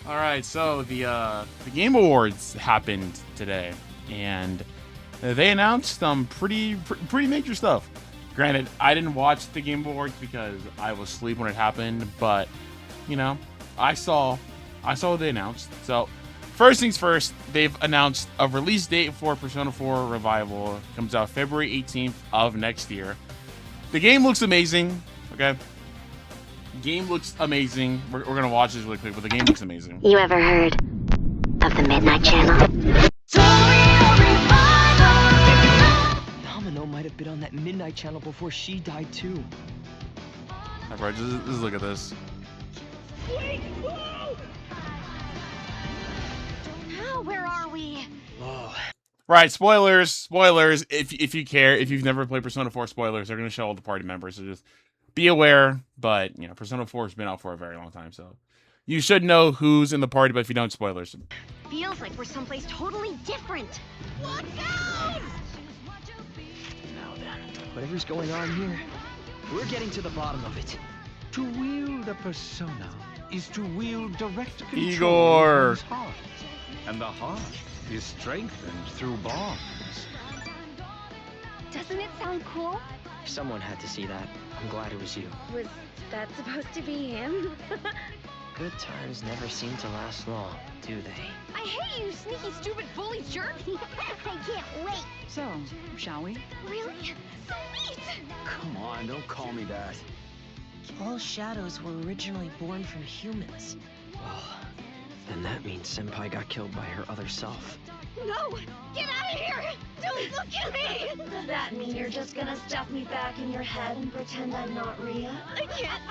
All right, so the Game Awards happened today, and they announced some pretty major stuff. Granted, I didn't watch the Game Awards because I was asleep when it happened, but you know, I saw what they announced. So first things first, they've announced a release date for Persona 4 Revival. It comes out February 18th of next year. The game looks amazing. Okay, game looks amazing. We're gonna watch this really quick, but the game looks amazing. You ever heard of the Midnight Channel? Domino might have been on that Midnight Channel before she died too. All right, bro, just look at this. Oh, where are we? Whoa. Right, spoilers. If you care, if you've never played Persona 4, spoilers. They're gonna show all the party members, so just be aware. But you know, Persona 4 has been out for a very long time, so you should know who's in the party. But if you don't, spoilers. Feels like we're someplace totally different. Look out! Now then, whatever's going on here, we're getting to the bottom of it. To wield a persona is to wield direct control Igor. of one's heart. And the heart is strengthened through bonds. Doesn't it sound cool? Someone had to see that. I'm glad it was you. Was that supposed to be him? Good times never seem to last long, do they? I hate you, sneaky, stupid, bully jerk! I can't wait! So, shall we? Really? So neat! Come on, don't call me that. All shadows were originally born from humans. Well, then that means Senpai got killed by her other self. No! Get out of here! Don't look at me! Does that mean you're just gonna stuff me back in your head and pretend I'm not Ria? I can't!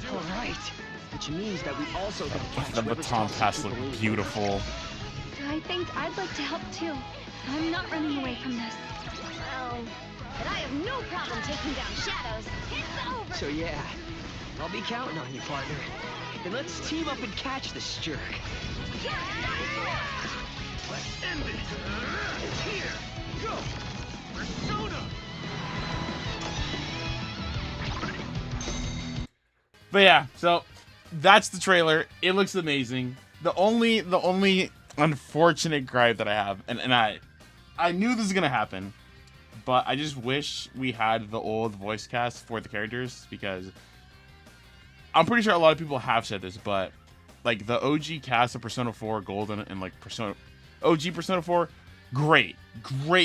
Alright. Which means that we also gotta catch The whoever's baton causing pass people look to leave. beautiful. I think I'd like to help too. I'm not running away from this. Well, but I have no problem taking down shadows. It's over! So yeah, I'll be counting on you, partner. Then let's team up and catch this jerk. Let's end it. Here, go. Persona. But yeah, so that's the trailer. It looks amazing. The only unfortunate gripe that I have, and I knew this was gonna happen, but I just wish we had the old voice cast for the characters, because I'm pretty sure a lot of people have said this, but like the OG cast of Persona 4 Golden and like OG Persona 4, great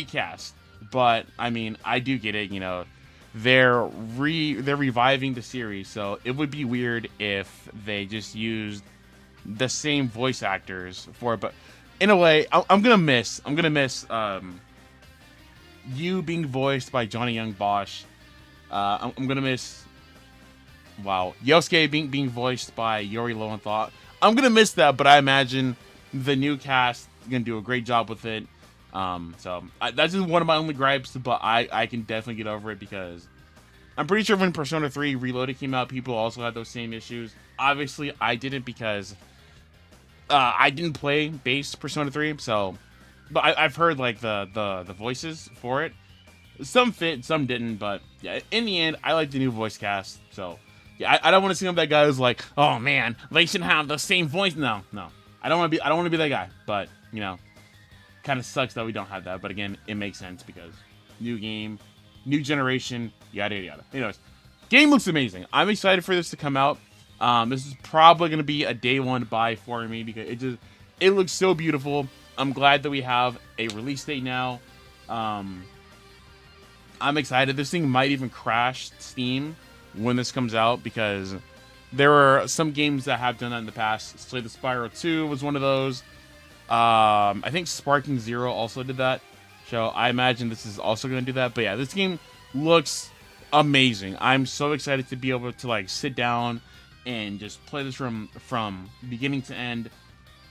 cast. But I mean, I do get it, you know, they're reviving the series, so it would be weird if they just used the same voice actors for it. But in a way, I'm gonna miss you being voiced by Johnny Young Bosch. I'm gonna miss Yosuke being voiced by Yuri Lowenthal. I'm gonna miss that, but I imagine the new cast is gonna do a great job with it. That's just one of my only gripes, but I can definitely get over it, because I'm pretty sure when Persona 3 Reloaded came out, people also had those same issues. Obviously, I didn't, because I didn't play base Persona 3, so, but I've heard like the voices for it. Some fit, some didn't, but yeah, in the end, I like the new voice cast. So yeah, I don't want to seem like that guy who's like, oh man, they should have the same voice. No, I don't want to be that guy. But you know, kind of sucks that we don't have that. But again, it makes sense because new game, new generation, yada yada. Anyways, game looks amazing. I'm excited for this to come out. This is probably gonna be a day one buy for me, because it looks so beautiful. I'm glad that we have a release date now. I'm excited. This thing might even crash Steam when this comes out, because there are some games that have done that in the past. Slay the Spyro 2 was one of those. I think Sparking Zero also did that. So I imagine this is also going to do that. But yeah, this game looks amazing. I'm so excited to be able to like sit down and just play this from beginning to end.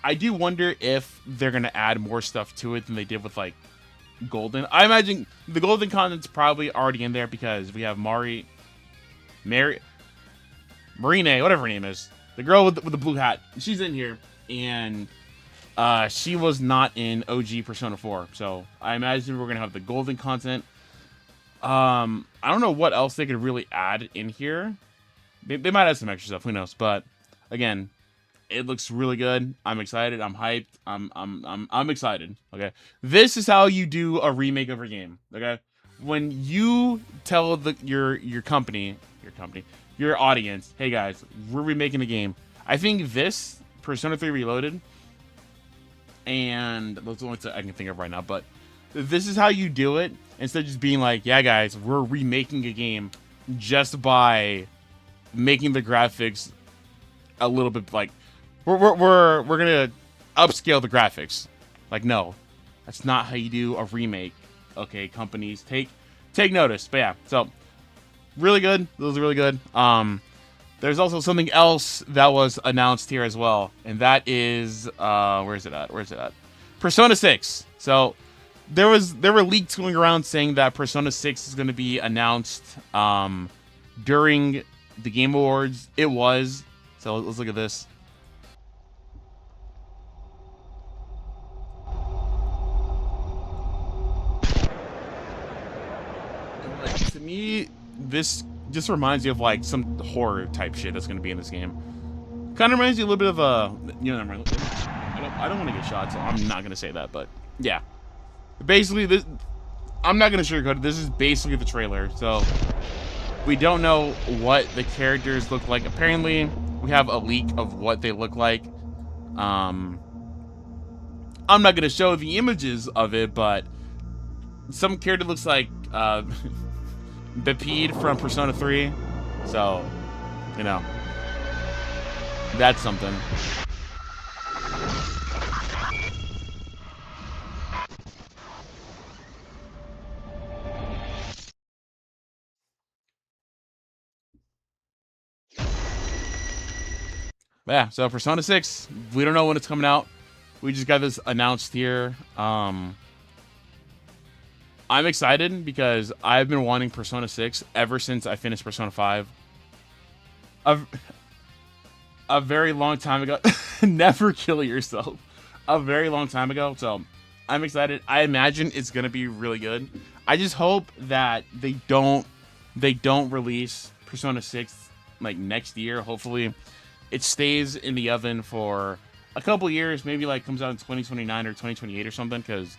I do wonder if they're going to add more stuff to it than they did with like Golden. I imagine the Golden content's probably already in there, because we have Marine, whatever her name is, the girl with the blue hat. She's in here, and she was not in OG Persona 4. So I imagine we're gonna have the Golden content. I don't know what else they could really add in here. They might have some extra stuff, who knows? But again, it looks really good. I'm excited. I'm hyped. I'm excited. Okay, this is how you do a remake of a game. Okay, when you tell your company, your audience, hey guys, we're remaking the game. I think this Persona 3 Reloaded, and those are the ones that I can think of right now. But this is how you do it instead of just being like, yeah guys, we're remaking a game just by making the graphics a little bit like we're gonna upscale the graphics. Like, no, that's not how you do a remake. Okay, companies, take notice. But yeah, so really good. Those are really good. There's also something else that was announced here as well, and that is where is it at? Persona 6. So there were leaks going around saying that Persona 6 is going to be announced during the Game Awards. It was. So let's look at this. Like, to me, this just reminds me of like some horror type shit that's going to be in this game. Kind of reminds you a little bit of a, you know, I don't want to get shot, so I'm not going to say that, but yeah. Basically, this, I'm not going to sugarcoat it. This is basically the trailer. So we don't know what the characters look like. Apparently, we have a leak of what they look like. I'm not going to show the images of it, but some character looks like Bepede from Persona 3. So, you know, that's something. Yeah, so Persona 6, we don't know when it's coming out. We just got this announced here. I'm excited because I've been wanting Persona 6 ever since I finished Persona 5. A very long time ago. Never kill yourself. A very long time ago. So I'm excited. I imagine it's gonna be really good. I just hope that they don't release Persona 6 like next year. Hopefully it stays in the oven for a couple years, maybe like comes out in 2029 or 2028 or something, because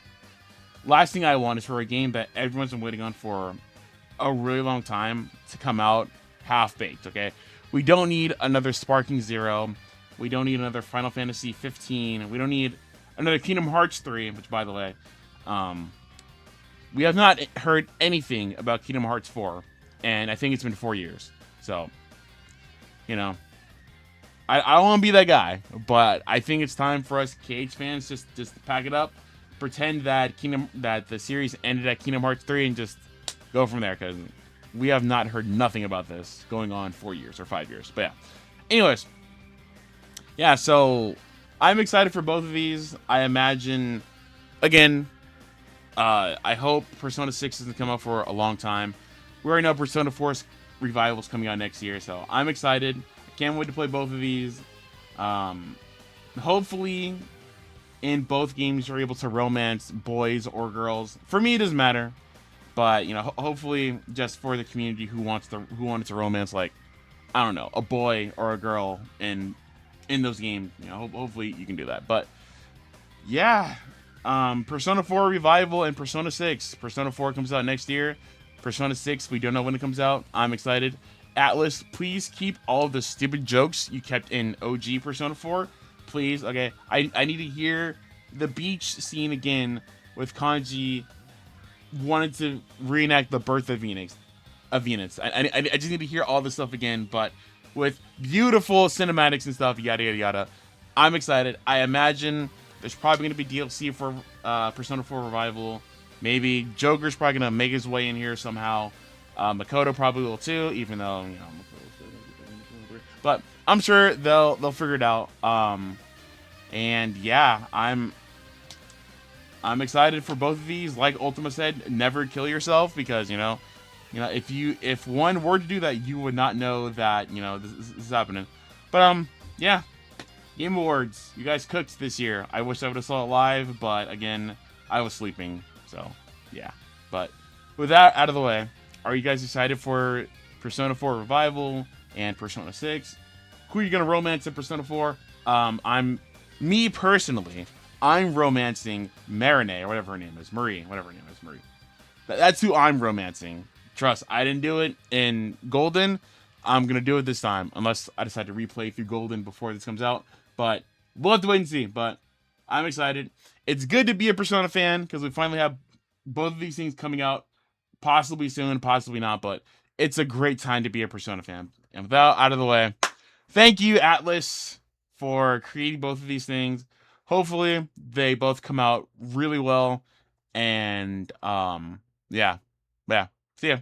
last thing I want is for a game that everyone's been waiting on for a really long time to come out half-baked, okay? We don't need another Sparking Zero. We don't need another Final Fantasy 15. We don't need another Kingdom Hearts 3, which, by the way, we have not heard anything about Kingdom Hearts 4, and I think it's been 4 years. So, you know, I don't want to be that guy, but I think it's time for us KH fans just to pack it up, pretend that the series ended at Kingdom Hearts 3, and just go from there, because we have not heard nothing about this going on 4 years or 5 years. But yeah, anyways, yeah. So I'm excited for both of these. I imagine, again, I hope Persona 6 doesn't come out for a long time. We already know Persona 4's revival is coming out next year, so I'm excited. Can't wait to play both of these. Hopefully, in both games, you're able to romance boys or girls. For me, it doesn't matter, but you know, hopefully, just for the community who wanted to romance, like, I don't know, a boy or a girl in those games. You know, hopefully you can do that. But yeah, Persona 4 Revival and Persona 6. Persona 4 comes out next year. Persona 6, we don't know when it comes out. I'm excited. Atlas, please keep all of the stupid jokes you kept in OG Persona 4. Please, okay? I need to hear the beach scene again with Kanji wanted to reenact the birth of Venus. I just need to hear all this stuff again, but with beautiful cinematics and stuff, yada, yada, yada. I'm excited. I imagine there's probably going to be DLC for Persona 4 Revival. Maybe Joker's probably going to make his way in here somehow. Makoto probably will too, even though, you know, but I'm sure they'll figure it out. And yeah, I'm excited for both of these. Like Ultima said, never kill yourself, because you know, if one were to do that, you would not know that, you know, this is happening. But yeah, Game Awards, you guys cooked this year. I wish I would have saw it live, but again, I was sleeping. So yeah, but with that out of the way, are you guys excited for Persona 4 Revival and Persona 6? Who are you gonna romance in Persona 4? Me personally, I'm romancing Marine, or whatever her name is, Marie, whatever her name is, Marie. That's who I'm romancing. Trust, I didn't do it in Golden. I'm gonna do it this time, unless I decide to replay through Golden before this comes out. But we'll have to wait and see. But I'm excited. It's good to be a Persona fan because we finally have both of these things coming out, possibly soon, possibly not. But it's a great time to be a Persona fan. And with that out of the way, thank you, Atlas, for creating both of these things. Hopefully, they both come out really well. And yeah. See ya.